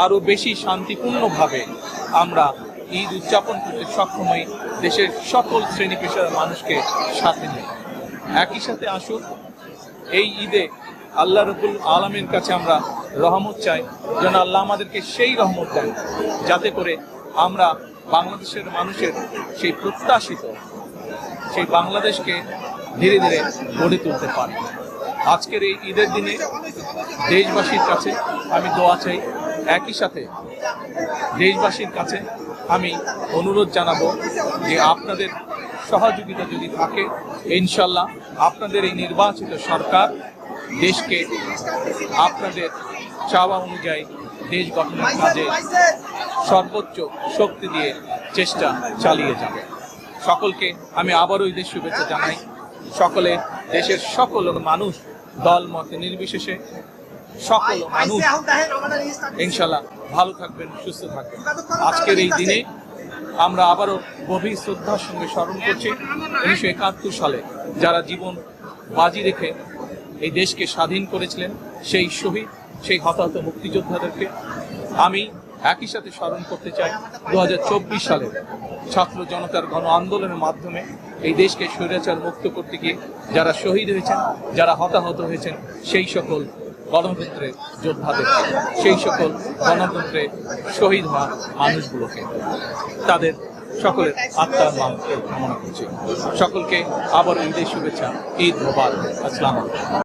আরো বেশি শান্তিপূর্ণভাবে আমরা ঈদ উদযাপন করতে সক্ষম হই, দেশের সকল শ্রেণী পেশার মানুষকে সাথে নিয়ে। একই সাথে আসুন এই ঈদে আল্লাহ রাব্বুল আলামিনের কাছে আমরা রহমত চাই, যেন আল্লাহ আমাদেরকে সেই রহমত দেন যাতে করে আমরা বাংলাদেশের মানুষের সেই প্রত্যাশিত সেই বাংলাদেশকে ধীরে ধীরে গড়ে তুলতে পারি। আজকের এই ঈদের দিনে দেশবাসীর কাছে আমি দোয়া চাই, একই সাথে দেশবাসীর কাছে আমি অনুরোধ জানাবো যে আপনাদের সহযোগিতা যদি থাকে, ইনশাল্লাহ আপনাদের এই নির্বাচিত সরকার দেশকে আপনাদের চাওয়া অনুযায়ী দেশ গঠনের কাজে সর্বোচ্চ শক্তি দিয়ে চেষ্টা চালিয়ে যাবে। সকলকে আমি আবারও ঈদের শুভেচ্ছা জানাই। সকলে দেশের সকল মানুষ দল মত নির্বিশেষে সকল মানুষ ইনশাল্লাহ ভালো থাকবেন, সুস্থ থাকবেন। আজকের এই দিনে আমরা আবারও গভীর শ্রদ্ধার সঙ্গে স্মরণ করছি 1971 সালে যারা জীবন বাজি রেখে এই দেশকে স্বাধীন করেছিলেন, সেই শহীদ, সেই হতাহত মুক্তিযোদ্ধাদেরকে। আমি একই সাথে স্মরণ করতে চাই 2024 সালের ছাত্র জনতার গণ আন্দোলনের মাধ্যমে এই দেশকে স্বৈরাচার মুক্ত করতে গিয়ে যারা শহীদ হয়েছেন, যারা হতাহত হয়েছেন, সেই সকল গণতন্ত্রের যোদ্ধাদেরকে, সেই সকল গণতন্ত্রে শহীদ হওয়া মানুষগুলোকে, তাদের সকলের আত্মার মানকে কামনা করছি। সকলকে আবার ঈদের শুভেচ্ছা। ঈদ মোবারক। আসসালামু আলাইকুম।